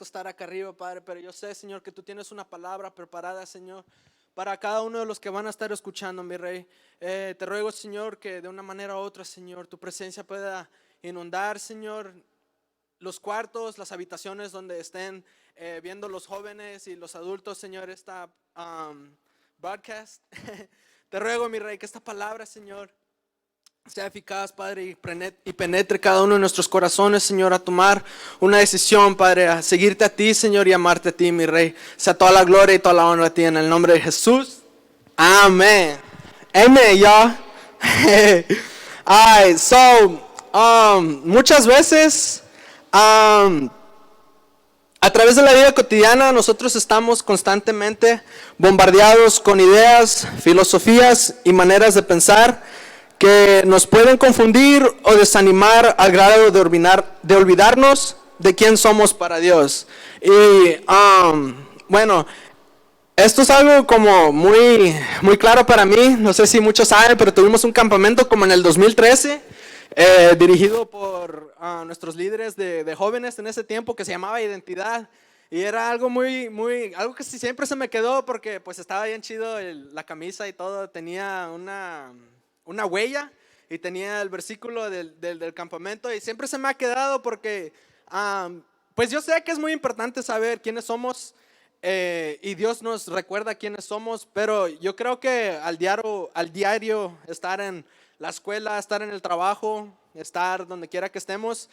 merezco estar acá arriba, Padre, pero yo sé, Señor, que tú tienes una palabra preparada, Señor, para cada uno de los que van a estar escuchando, mi Rey. Te ruego, Señor, que de una manera u otra, Señor, tu presencia pueda inundar, Señor, los cuartos, las habitaciones donde estén viendo los jóvenes y los adultos, Señor, esta broadcast. Te ruego, mi Rey, que esta palabra, Señor, sea eficaz, Padre, y penetre cada uno de nuestros corazones, Señor, a tomar una decisión, Padre, a seguirte a ti, Señor, y amarte a ti, mi Rey. Sea toda la gloria y toda la honra a ti, en el nombre de Jesús. Amén. Amen, y'all. Alright, so, muchas veces, a través de la vida cotidiana, nosotros estamos constantemente bombardeados con ideas, filosofías y maneras de pensar que nos pueden confundir o desanimar al grado de olvidarnos de quién somos para Dios. Y bueno, esto es algo como muy claro para mí. No sé si muchos saben, pero tuvimos un campamento como en el 2013, dirigido por nuestros líderes de jóvenes en ese tiempo, que se llamaba Identidad. Y era algo algo que siempre se me quedó, porque pues estaba bien chido la camisa y todo. Tenía una huella y tenía el versículo del campamento, y siempre se me ha quedado porque pues yo sé que es muy importante saber quiénes somos, y Dios nos recuerda quiénes somos, pero yo creo que al diario estar en la escuela, estar en el trabajo, estar donde quiera que estemos,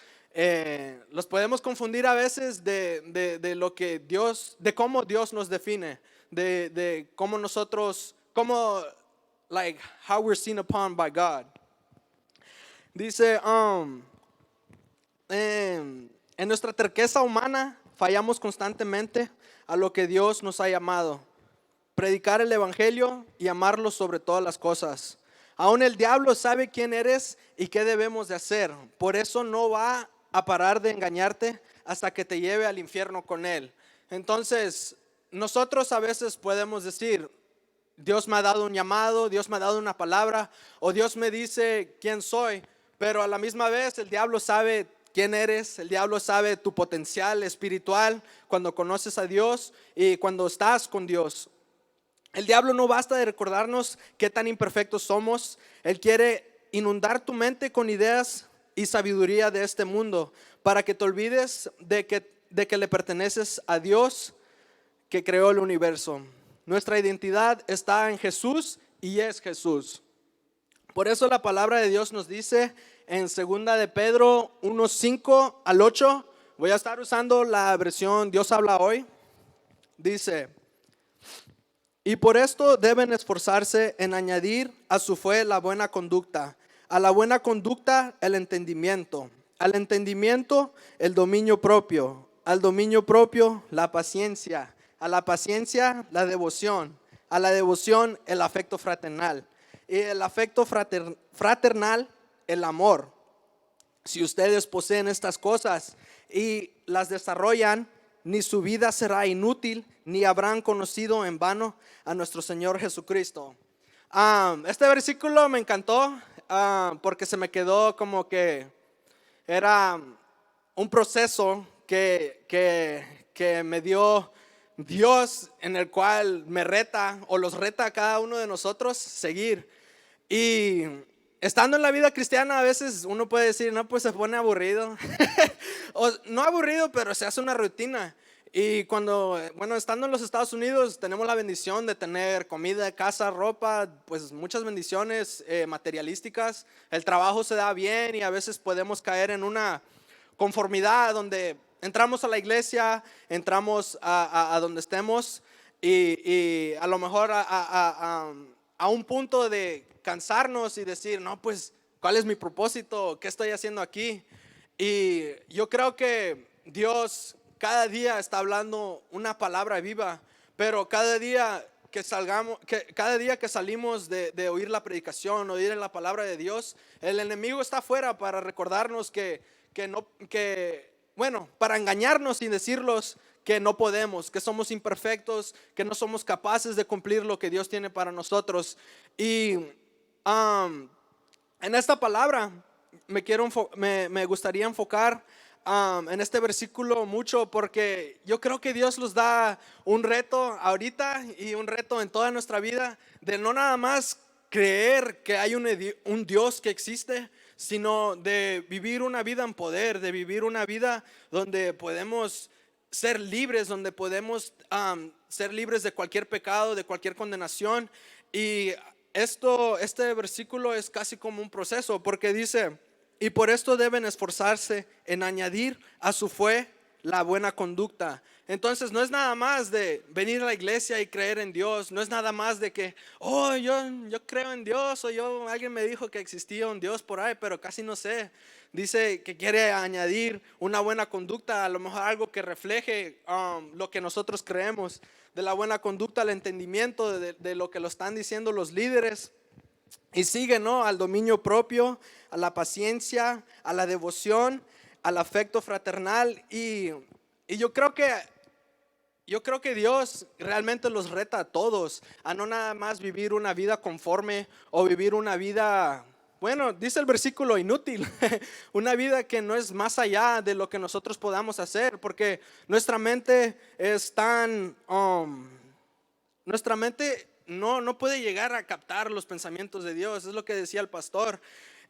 los podemos confundir a veces de lo que Dios, de cómo Dios nos define, de cómo nosotros, like how we're seen upon by God. Dice, en nuestra terqueza humana fallamos constantemente a lo que Dios nos ha llamado: predicar el evangelio y amarlo sobre todas las cosas. Aún el diablo sabe quién eres y qué debemos de hacer. Por eso no va a parar de engañarte hasta que te lleve al infierno con él. Entonces, nosotros a veces podemos decir: Dios me ha dado un llamado, Dios me ha dado una palabra, o Dios me dice quién soy. Pero a la misma vez el diablo sabe quién eres, el diablo sabe tu potencial espiritual cuando conoces a Dios y cuando estás con Dios. El diablo no basta de recordarnos qué tan imperfectos somos. Él quiere inundar tu mente con ideas y sabiduría de este mundo para que te olvides de que le perteneces a Dios, que creó el universo. Nuestra identidad está en Jesús y es Jesús. Por eso la palabra de Dios nos dice en 2 de Pedro 1:5 al 8, voy a estar usando la versión Dios habla hoy. Dice: y por esto deben esforzarse en añadir a su fe la buena conducta, a la buena conducta el entendimiento, al entendimiento el dominio propio, al dominio propio la paciencia, a la paciencia la devoción, a la devoción el afecto fraternal, y el afecto fraternal el amor. Si ustedes poseen estas cosas y las desarrollan, ni su vida será inútil, ni habrán conocido en vano a nuestro Señor Jesucristo. Este versículo me encantó porque se me quedó como que era un proceso que me dio Dios, en el cual me reta o los reta a cada uno de nosotros seguir. Y estando en la vida cristiana, a veces uno puede decir: no, pues se pone aburrido. O no aburrido, pero se hace una rutina. Y estando en los Estados Unidos, tenemos la bendición de tener comida, casa, ropa, pues muchas bendiciones materialísticas. El trabajo se da bien y a veces podemos caer en una conformidad donde entramos a la iglesia, entramos a donde estemos, y a lo mejor a un punto de cansarnos y decir: no, pues ¿cuál es mi propósito? ¿Qué estoy haciendo aquí? Y yo creo que Dios cada día está hablando una palabra viva, pero cada día que salimos de oír la predicación, oír la palabra de Dios, el enemigo está afuera para recordarnos para engañarnos y decirlos que no podemos, que somos imperfectos, que no somos capaces de cumplir lo que Dios tiene para nosotros. Y en esta palabra me gustaría enfocar en este versículo mucho porque yo creo que Dios nos da un reto ahorita y un reto en toda nuestra vida de no nada más creer que hay un Dios que existe, sino de vivir una vida en poder, de vivir una vida donde podemos ser libres, donde podemos ser libres de cualquier pecado, de cualquier condenación. Y este versículo es casi como un proceso porque dice: y por esto deben esforzarse en añadir a su fe la buena conducta. Entonces no es nada más de venir a la iglesia y creer en Dios. No es nada más de que, oh, yo creo en Dios, o alguien me dijo que existía un Dios por ahí, pero casi no sé. Dice que quiere añadir una buena conducta, a lo mejor algo que refleje lo que nosotros creemos. De la buena conducta al entendimiento de lo que lo están diciendo los líderes. Y sigue, ¿no? Al dominio propio, a la paciencia, a la devoción, al afecto fraternal. Y yo creo que Dios realmente los reta a todos a no nada más vivir una vida conforme o vivir una vida, bueno, dice el versículo, inútil. Una vida que no es más allá de lo que nosotros podamos hacer, porque nuestra mente es tan nuestra mente no puede llegar a captar los pensamientos de Dios. Es lo que decía el pastor.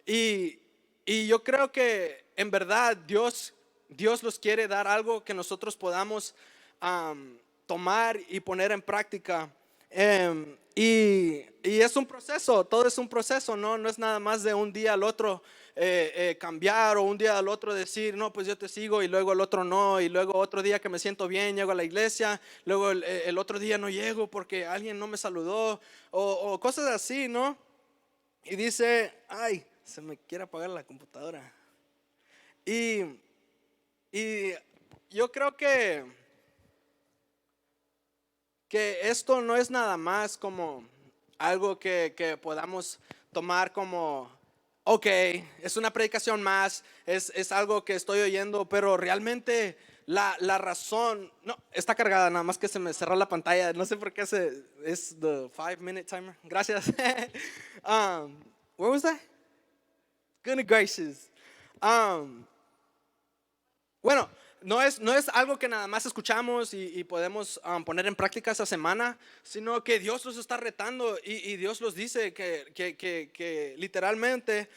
Y yo creo que en verdad Dios nos quiere dar algo que nosotros podamos tomar y poner en práctica. Y es un proceso, todo es un proceso, no es nada más de un día al otro cambiar, o un día al otro decir, no, pues yo te sigo, y luego el otro no, y luego otro día que me siento bien, llego a la iglesia, luego el otro día no llego porque alguien no me saludó, o cosas así, ¿no? Y dice, ay, se me quiere apagar la computadora. Y yo creo que esto no es nada más como algo que podamos tomar como, ok, es una predicación más, es algo que estoy oyendo, pero realmente la razón, no, está cargada, nada más que se me cerró la pantalla, no sé por qué es the 5-minute timer, gracias. Where was that? Goodness gracious. Bueno, no es algo que nada más escuchamos y podemos poner en práctica esa semana, sino que Dios los está retando y Dios los dice que literalmente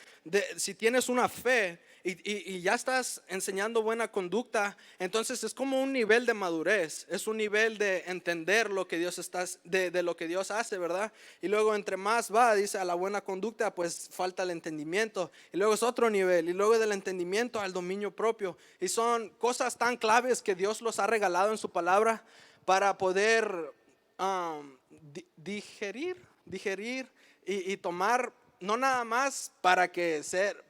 si tienes una fe y ya estás enseñando buena conducta, entonces es como un nivel de madurez, es un nivel de entender lo que Dios de lo que Dios hace, ¿verdad? Y luego entre más va, dice, a la buena conducta, pues falta el entendimiento, y luego es otro nivel, y luego del entendimiento al dominio propio, y son cosas tan claves que Dios los ha regalado en su palabra para poder digerir y tomar, no nada más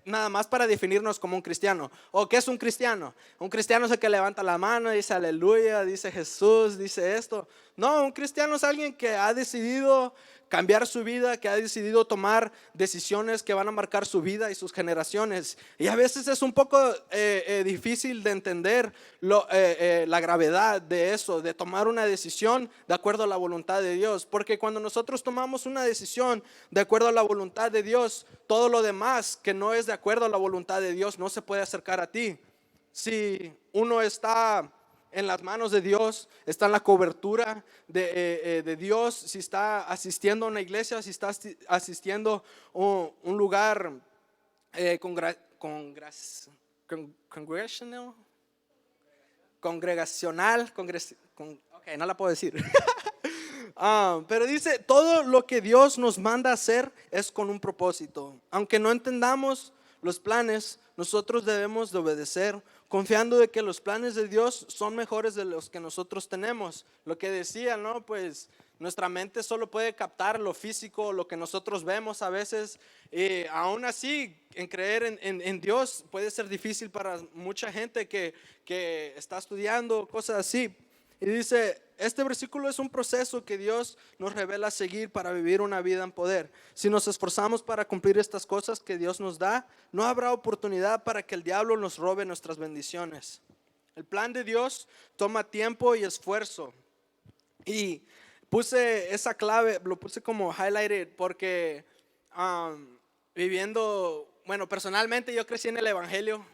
nada más para definirnos como un cristiano. ¿O qué es un cristiano? Un cristiano es el que levanta la mano, dice aleluya, dice Jesús, dice esto. No, un cristiano es alguien que ha decidido cambiar su vida, que ha decidido tomar decisiones que van a marcar su vida y sus generaciones. Y a veces es un poco difícil de entender la gravedad de eso, de tomar una decisión de acuerdo a la voluntad de Dios. Porque cuando nosotros tomamos una decisión de acuerdo a la voluntad de Dios, todo lo demás que no es de acuerdo a la voluntad de Dios no se puede acercar a ti. Si uno está en las manos de Dios, está en la cobertura de Dios, si está asistiendo a una iglesia, si está asistiendo a un lugar congregacional, ok, no la puedo decir. Pero dice, todo lo que Dios nos manda a hacer es con un propósito. Aunque no entendamos los planes, nosotros debemos de obedecer, confiando de que los planes de Dios son mejores de los que nosotros tenemos. Lo que decía, ¿no? Pues nuestra mente solo puede captar lo físico, lo que nosotros vemos a veces. Aún así, en creer en Dios puede ser difícil para mucha gente que está estudiando, cosas así. Y dice, este versículo es un proceso que Dios nos revela seguir para vivir una vida en poder. Si nos esforzamos para cumplir estas cosas que Dios nos da, no habrá oportunidad para que el diablo nos robe nuestras bendiciones. El plan de Dios toma tiempo y esfuerzo. Y puse esa clave, lo puse como highlighted porque viviendo, bueno, personalmente yo crecí en el evangelio,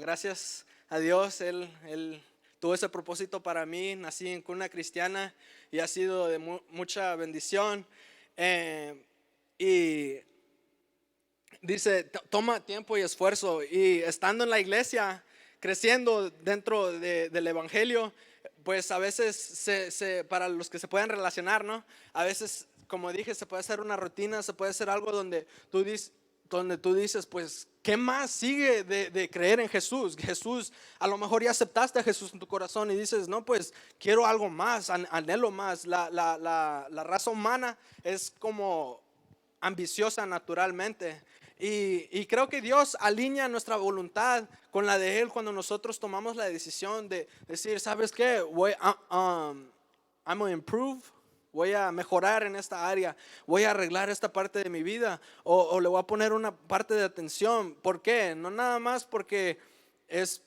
gracias a Dios. Él tuvo ese propósito para mí. Nací en cuna cristiana y ha sido de mucha bendición. Y dice, toma tiempo y esfuerzo. Y estando en la iglesia, creciendo dentro del evangelio, pues a veces para los que se pueden relacionar, ¿no? A veces, como dije, se puede hacer una rutina, se puede hacer algo donde tú dices, pues, ¿qué más sigue de creer en Jesús? Jesús, a lo mejor ya aceptaste a Jesús en tu corazón y dices, no, pues, quiero algo más, anhelo más. La raza humana es como ambiciosa naturalmente. Y creo que Dios alinea nuestra voluntad con la de Él cuando nosotros tomamos la decisión de decir, ¿sabes qué? I'm gonna improve, voy a mejorar en esta área, voy a arreglar esta parte de mi vida, o le voy a poner una parte de atención. ¿Por qué? No nada más porque es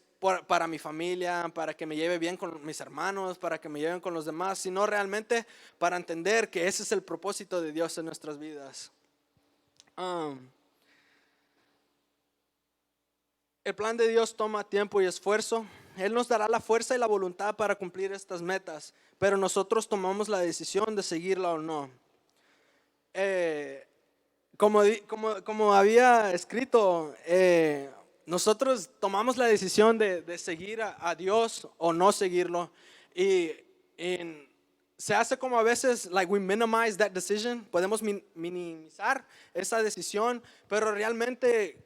para mi familia, para que me lleve bien con mis hermanos, para que me lleven con los demás, sino realmente para entender que ese es el propósito de Dios en nuestras vidas. El plan de Dios toma tiempo y esfuerzo. Él nos dará la fuerza y la voluntad para cumplir estas metas, pero nosotros tomamos la decisión de seguirla o no. Como había escrito, nosotros tomamos la decisión de seguir a Dios o no seguirlo. Y se hace como a veces, like we minimize that decision, podemos minimizar esa decisión, pero realmente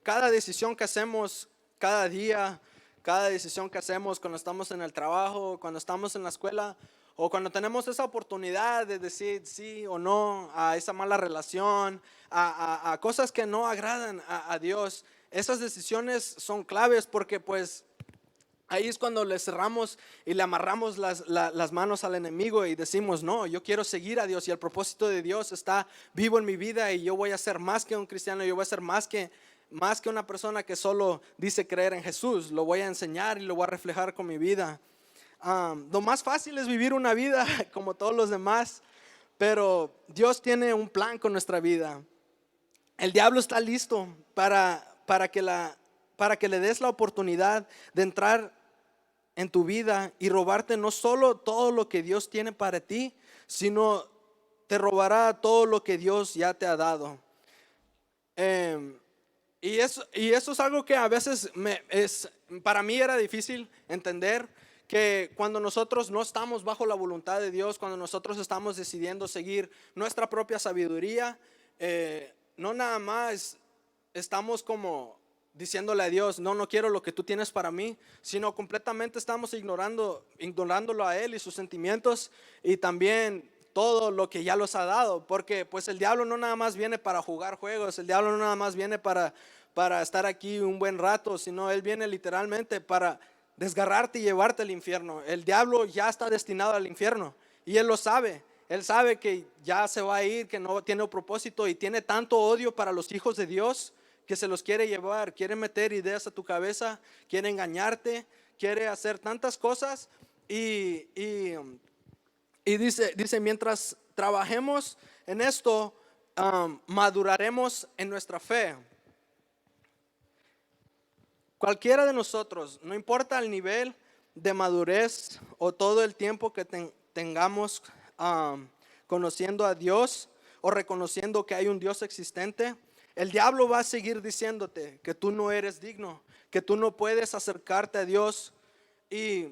cada decisión que hacemos cada día, cada decisión que hacemos cuando estamos en el trabajo, cuando estamos en la escuela, o cuando tenemos esa oportunidad de decir sí o no a esa mala relación, a cosas que no agradan a Dios, esas decisiones son claves porque pues ahí es cuando le cerramos y le amarramos las manos al enemigo y decimos, no, yo quiero seguir a Dios y el propósito de Dios está vivo en mi vida y yo voy a ser más que un cristiano, yo voy a ser más que una persona que solo dice creer en Jesús. Lo voy a enseñar y lo voy a reflejar con mi vida. Lo más fácil es vivir una vida como todos los demás, pero Dios tiene un plan con nuestra vida. El diablo está listo para que le des la oportunidad de entrar en tu vida y robarte no solo todo lo que Dios tiene para ti, sino te robará todo lo que Dios ya te ha dado. Y eso es algo que a veces para mí era difícil entender, que cuando nosotros no estamos bajo la voluntad de Dios, cuando nosotros estamos decidiendo seguir nuestra propia sabiduría, no nada más estamos como diciéndole a Dios, no quiero lo que tú tienes para mí, sino completamente estamos ignorándolo a Él y sus sentimientos y también todo lo que ya los ha dado, porque pues el diablo no nada más viene para jugar juegos, el diablo no nada más viene para estar aquí un buen rato, sino él viene literalmente para desgarrarte y llevarte al infierno. El diablo ya está destinado al infierno y él lo sabe. Él sabe que ya se va a ir, que no tiene propósito y tiene tanto odio para los hijos de Dios que se los quiere llevar, quiere meter ideas a tu cabeza, quiere engañarte, quiere hacer tantas cosas y dice, mientras trabajemos en esto, maduraremos en nuestra fe. Cualquiera de nosotros, no importa el nivel de madurez o todo el tiempo que tengamos conociendo a Dios o reconociendo que hay un Dios existente, el diablo va a seguir diciéndote que tú no eres digno, que tú no puedes acercarte a Dios. Y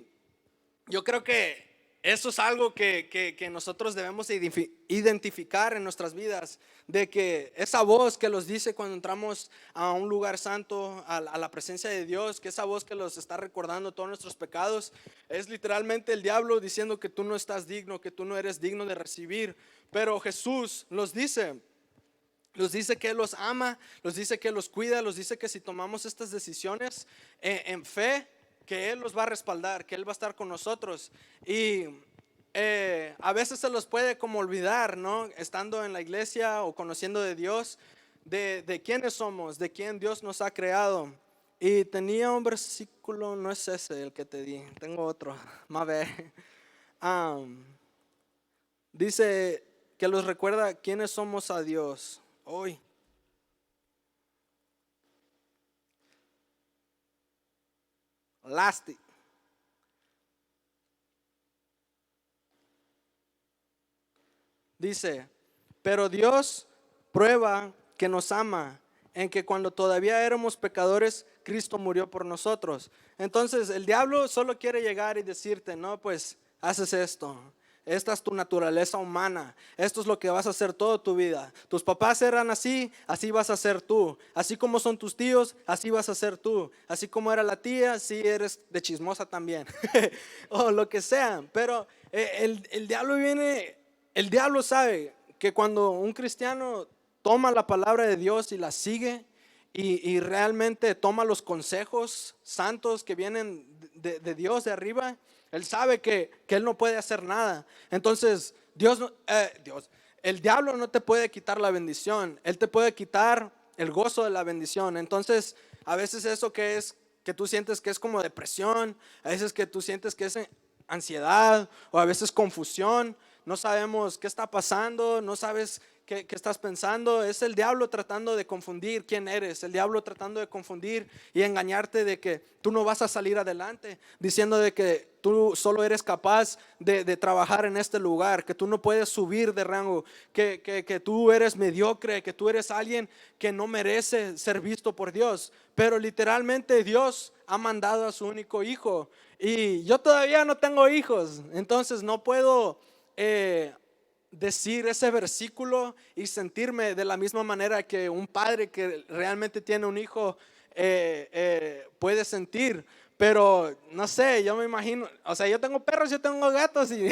yo creo que eso es algo que nosotros debemos identificar en nuestras vidas, de que esa voz que los dice cuando entramos a un lugar santo, a la presencia de Dios, que esa voz que los está recordando todos nuestros pecados, es literalmente el diablo diciendo que tú no estás digno, que tú no eres digno de recibir. Pero Jesús los dice que Él los ama, los dice que los cuida, los dice que si tomamos estas decisiones en fe, que Él los va a respaldar, que Él va a estar con nosotros. Y a veces se los puede como olvidar, ¿no? Estando en la iglesia o conociendo de Dios, de quiénes somos, de quién Dios nos ha creado. Y tenía un versículo, no es ese el que te di, tengo otro, más ver. Dice que los recuerda quiénes somos a Dios hoy. Lasti. Dice, pero Dios prueba que nos ama en que cuando todavía éramos pecadores, Cristo murió por nosotros. Entonces el diablo solo quiere llegar y decirte, no, pues haces esto. Esta es tu naturaleza humana. Esto es lo que vas a hacer toda tu vida. Tus papás eran así, así vas a ser tú. Así como son tus tíos, así vas a ser tú. Así como era la tía, así eres de chismosa también. O lo que sea. Pero el diablo viene, el diablo sabe que cuando un cristiano toma la palabra de Dios y la sigue y realmente toma los consejos santos que vienen de Dios de arriba, él sabe que él no puede hacer nada. Entonces el diablo no te puede quitar la bendición, él te puede quitar el gozo de la bendición. Entonces a veces eso que es que tú sientes que es como depresión, a veces que tú sientes que es ansiedad o a veces confusión, no sabemos qué está pasando, no sabes qué estás pensando. Es el diablo tratando de confundir quién eres, el diablo tratando de confundir y engañarte de que tú no vas a salir adelante, diciendo de que tú solo eres capaz de trabajar en este lugar, que tú no puedes subir de rango, que tú eres mediocre, que tú eres alguien que no merece ser visto por Dios. Pero literalmente Dios ha mandado a su único hijo y yo todavía no tengo hijos, entonces no puedo decir ese versículo y sentirme de la misma manera que un padre que realmente tiene un hijo puede sentir. Pero no sé, yo me imagino, o sea, yo tengo perros, yo tengo gatos y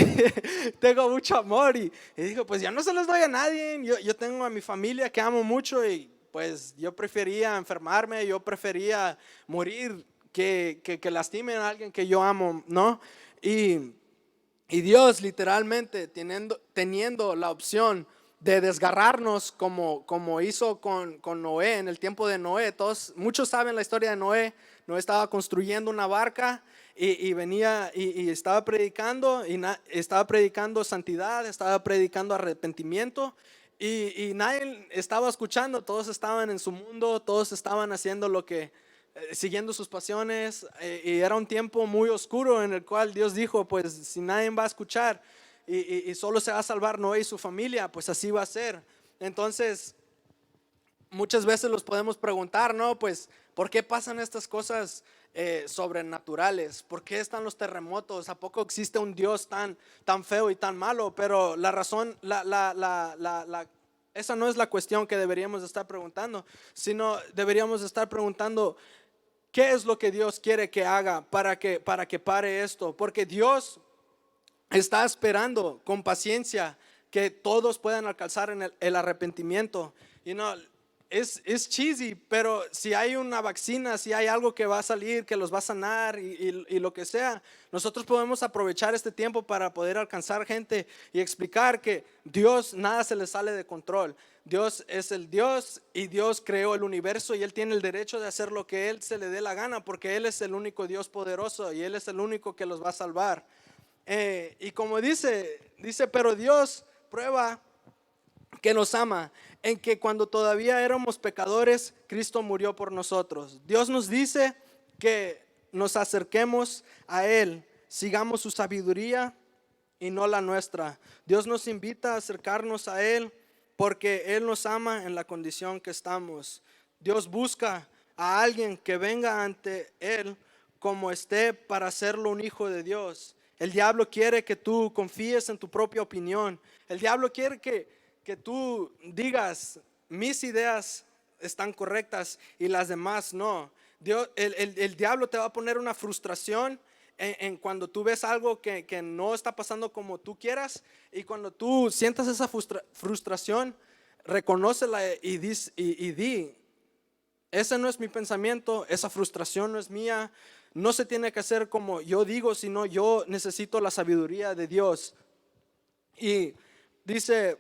tengo mucho amor y digo, pues ya no se los doy a nadie. Yo tengo a mi familia que amo mucho y pues yo prefería enfermarme, yo prefería morir que lastimen a alguien que yo amo, ¿no? Y Dios literalmente teniendo la opción de desgarrarnos como hizo con Noé en el tiempo de Noé. Muchos saben la historia de Noé. Noé estaba construyendo una barca y venía y estaba predicando estaba predicando santidad, estaba predicando arrepentimiento y nadie estaba escuchando. Todos estaban en su mundo, todos estaban haciendo lo que siguiendo sus pasiones y era un tiempo muy oscuro en el cual Dios dijo, pues si nadie va a escuchar y solo se va a salvar Noé y su familia, pues así va a ser. Entonces muchas veces los podemos preguntar, ¿no? Pues ¿por qué pasan estas cosas sobrenaturales? ¿Por qué están los terremotos? ¿A poco existe un Dios tan feo y tan malo? Pero la razón, esa no es la cuestión que deberíamos estar preguntando, sino deberíamos estar preguntando ¿qué es lo que Dios quiere que haga para que pare esto? Porque Dios está esperando con paciencia que todos puedan alcanzar en el arrepentimiento. Es cheesy, pero si hay una vacuna, si hay algo que va a salir, que los va a sanar y lo que sea, nosotros podemos aprovechar este tiempo para poder alcanzar gente y explicar que Dios nada se le sale de control. Dios es el Dios y Dios creó el universo y Él tiene el derecho de hacer lo que Él se le dé la gana porque Él es el único Dios poderoso y Él es el único que los va a salvar. Y como dice, pero Dios prueba que nos ama en que cuando todavía éramos pecadores, Cristo murió por nosotros. Dios nos dice que nos acerquemos a Él, sigamos su sabiduría y no la nuestra. Dios nos invita a acercarnos a Él porque Él nos ama en la condición que estamos. Dios busca a alguien que venga ante Él como esté para hacerlo un hijo de Dios. El diablo quiere que tú confíes en tu propia opinión. El diablo quiere que tú digas, mis ideas están correctas y las demás no. El diablo te va a poner una frustración en cuando tú ves algo que no está pasando como tú quieras, y cuando tú sientas esa frustración, reconócela y di, ese no es mi pensamiento, esa frustración no es mía, no se tiene que hacer como yo digo, sino yo necesito la sabiduría de Dios. Y dice,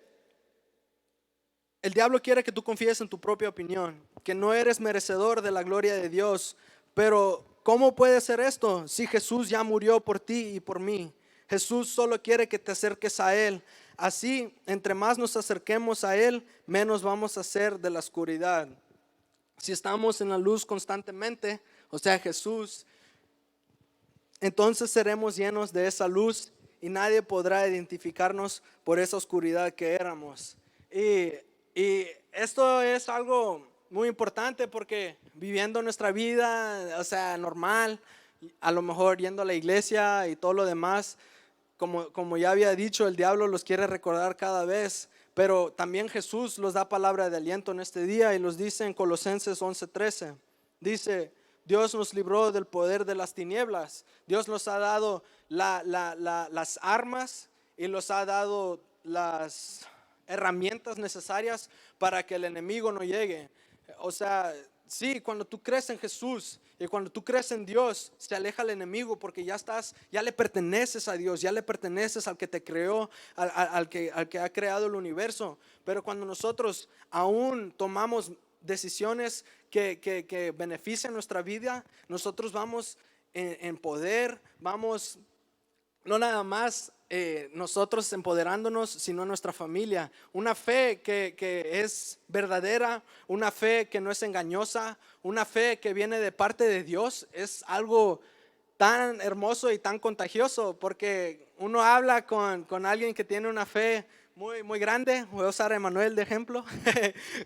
el diablo quiere que tú confíes en tu propia opinión, que no eres merecedor de la gloria de Dios. Pero ¿cómo puede ser esto si Jesús ya murió por ti y por mí? Jesús solo quiere que te acerques a Él. Así, entre más nos acerquemos a Él, menos vamos a ser de la oscuridad. Si estamos en la luz constantemente, o sea, Jesús entonces seremos llenos de esa luz y nadie podrá identificarnos por esa oscuridad que éramos. Y esto es algo muy importante porque viviendo nuestra vida, o sea, normal, a lo mejor yendo a la iglesia y todo lo demás, como ya había dicho, el diablo los quiere recordar cada vez, pero también Jesús los da palabra de aliento en este día y los dice en Colosenses 11:13. Dice: Dios nos libró del poder de las tinieblas. Dios nos ha dado las armas y nos ha dado las herramientas necesarias para que el enemigo no llegue. O sea, sí, cuando tú crees en Jesús y cuando tú crees en Dios, se aleja el enemigo porque ya le perteneces a Dios, ya le perteneces al que te creó, al que ha creado el universo. Pero cuando nosotros aún tomamos decisiones que benefician nuestra vida, nosotros vamos en poder, vamos no nada más nosotros empoderándonos, sino nuestra familia. Una fe que es verdadera, una fe que no es engañosa, una fe que viene de parte de Dios, es algo tan hermoso y tan contagioso, porque uno habla con alguien que tiene una fe muy grande. Voy a usar a Emanuel de ejemplo.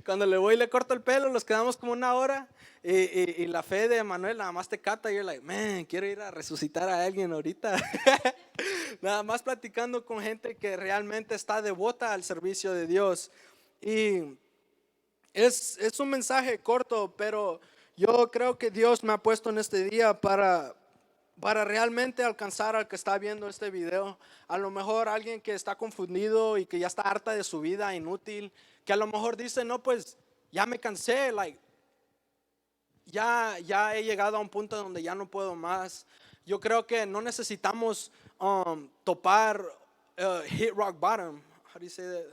Cuando le voy y le corto el pelo, nos quedamos como una hora. Y la fe de Emanuel nada más te capta. Y you're like, man, quiero ir a resucitar a alguien ahorita. Nada más platicando con gente que realmente está devota al servicio de Dios. Y es un mensaje corto, pero yo creo que Dios me ha puesto en este día para realmente alcanzar al que está viendo este video. A lo mejor alguien que está confundido y que ya está harta de su vida inútil, que a lo mejor dice: no, pues ya me cansé, ya he llegado a un punto donde ya no puedo más. Yo creo que no necesitamos topar hit rock bottom. How do you say that?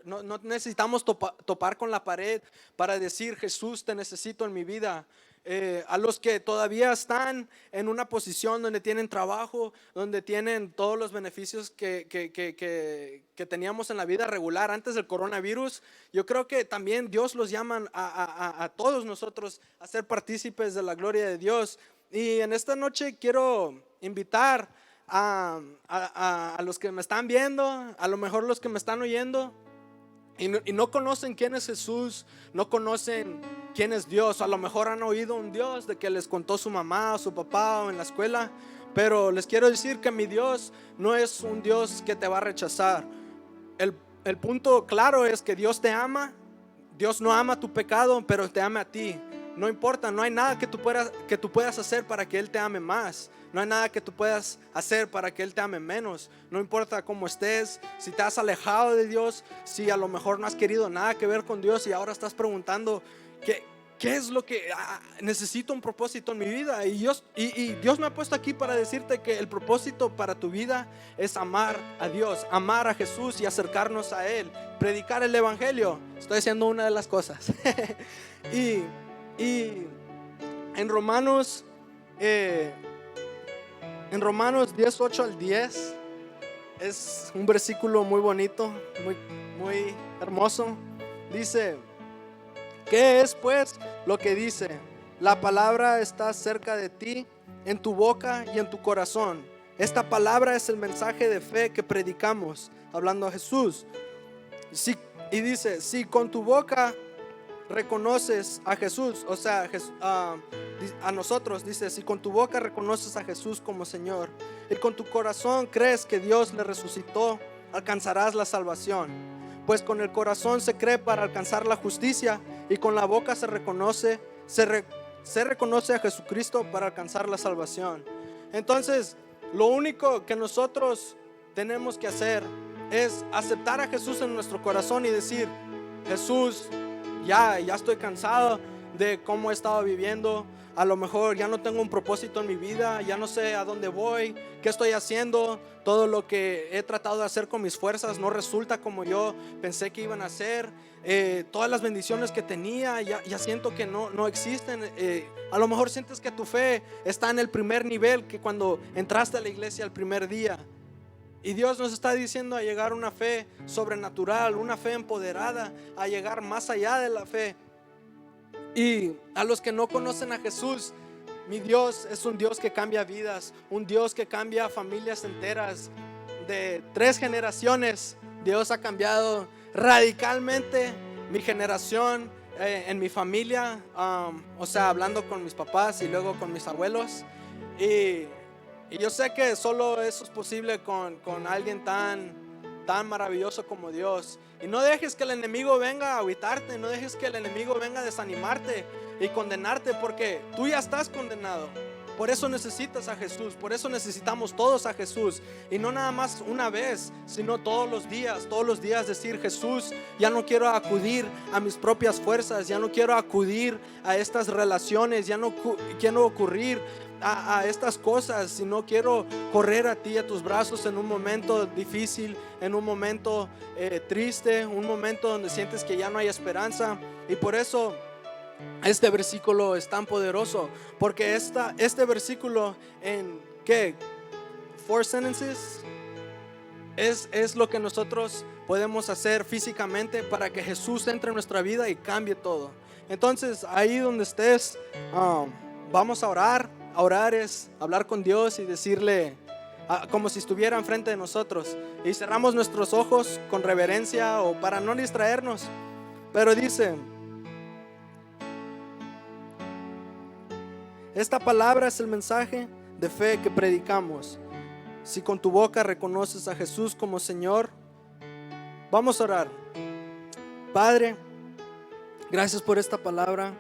No necesitamos topar con la pared para decir: Jesús, te necesito en mi vida. A los que todavía están en una posición donde tienen trabajo, donde tienen todos los beneficios que teníamos en la vida regular antes del coronavirus, yo creo que también Dios los llama a todos nosotros a ser partícipes de la gloria de Dios. Y en esta noche quiero invitar a los que me están viendo, a lo mejor los que me están oyendo y no conocen quién es Jesús, no conocen quién es Dios. A lo mejor han oído un Dios de que les contó su mamá o su papá o en la escuela, pero les quiero decir que mi Dios no es un Dios que te va a rechazar. El punto claro es que Dios te ama. Dios no ama tu pecado, pero te ama a ti. No importa, no hay nada que tú puedas hacer para que Él te ame más. No hay nada que tú puedas hacer para que Él te ame menos. No importa cómo estés, si te has alejado de Dios, si a lo mejor no has querido nada que ver con Dios y ahora estás preguntando ¿qué es lo que necesito un propósito en mi vida? Y Dios me ha puesto aquí para decirte que el propósito para tu vida es amar a Dios, amar a Jesús y acercarnos a Él, predicar el evangelio. Estoy haciendo una de las cosas. y en Romanos 10, 8 al 10 es un versículo muy bonito, muy hermoso. Dice: ¿qué es pues lo que dice? La palabra está cerca de ti, en tu boca y en tu corazón. Esta palabra es el mensaje de fe que predicamos, hablando a Jesús. Y dice: si con tu boca reconoces a Jesús, o sea, a nosotros, dice: si con tu boca reconoces a Jesús como Señor y con tu corazón crees que Dios le resucitó, alcanzarás la salvación. Pues con el corazón se cree para alcanzar la justicia y con la boca se reconoce a Jesucristo para alcanzar la salvación. Entonces, lo único que nosotros tenemos que hacer es aceptar a Jesús en nuestro corazón y decir: Jesús, ya estoy cansado de cómo he estado viviendo. A lo mejor ya no tengo un propósito en mi vida, ya no sé a dónde voy, qué estoy haciendo. Todo lo que he tratado de hacer con mis fuerzas no resulta como yo pensé que iban a ser. Todas las bendiciones que tenía ya siento que no existen. A lo mejor sientes que tu fe está en el primer nivel, que cuando entraste a la iglesia el primer día. Y Dios nos está diciendo a llegar a una fe sobrenatural, una fe empoderada, a llegar más allá de la fe. Y a los que no conocen a Jesús, Mi Dios es un Dios que cambia vidas, un Dios que cambia familias enteras. De 3 generaciones, Dios ha cambiado radicalmente mi generación, en mi familia, o sea, hablando con mis papás y luego con mis abuelos. Y, y yo sé que solo eso es posible con alguien tan maravilloso como Dios. Y no dejes que el enemigo venga a agüitarte, no dejes que el enemigo venga a desanimarte y condenarte, porque tú ya estás condenado. Por eso necesitas a Jesús, por eso necesitamos todos a Jesús. Y no nada más una vez, sino todos los días decir: Jesús, ya no quiero acudir a mis propias fuerzas, ya no quiero acudir a estas relaciones, ya no quiero ocurrir a estas cosas, sino quiero correr a ti, a tus brazos en un momento difícil, en un momento triste, un momento donde sientes que ya no hay esperanza. Y por eso este versículo es tan poderoso, porque este versículo en ¿qué? 4 sentences es lo que nosotros podemos hacer físicamente para que Jesús entre en nuestra vida y cambie todo. Entonces, ahí donde estés, vamos a orar. A orar es hablar con Dios y decirle, como si estuviera enfrente de nosotros, y cerramos nuestros ojos con reverencia o para no distraernos. Pero dice: esta palabra es el mensaje de fe que predicamos. Si con tu boca reconoces a Jesús como Señor. Vamos a orar. Padre, gracias por esta palabra.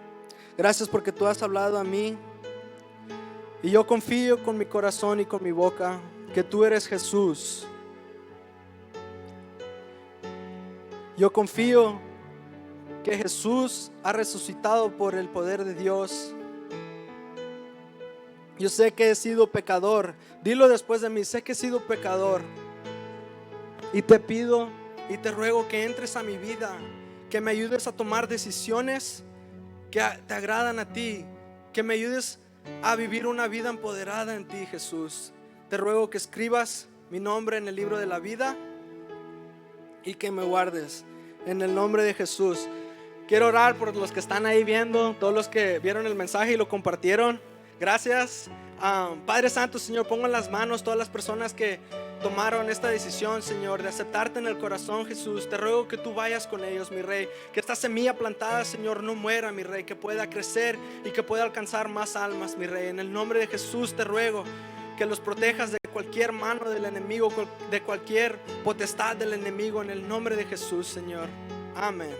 Gracias porque tú has hablado a mí. Y yo confío con mi corazón y con mi boca que tú eres Jesús. Yo confío que Jesús ha resucitado por el poder de Dios. Yo sé que he sido pecador. Dilo después de mí: sé que he sido pecador. Y te pido y te ruego que entres a mi vida, que me ayudes a tomar decisiones que te agradan a ti, que me ayudes a vivir una vida empoderada en ti, Jesús. Te ruego que escribas mi nombre en el libro de la vida y que me guardes en el nombre de Jesús. Quiero orar por los que están ahí viendo, todos los que vieron el mensaje y lo compartieron. Gracias. Padre Santo, Señor, pongo en las manos todas las personas que tomaron esta decisión, Señor, de aceptarte en el corazón, Jesús. Te ruego que tú vayas con ellos, mi Rey, que esta semilla plantada, Señor, no muera, mi Rey, que pueda crecer y que pueda alcanzar más almas, mi Rey. En el nombre de Jesús te ruego que los protejas de cualquier mano del enemigo, de cualquier potestad del enemigo, en el nombre de Jesús, Señor. Amén.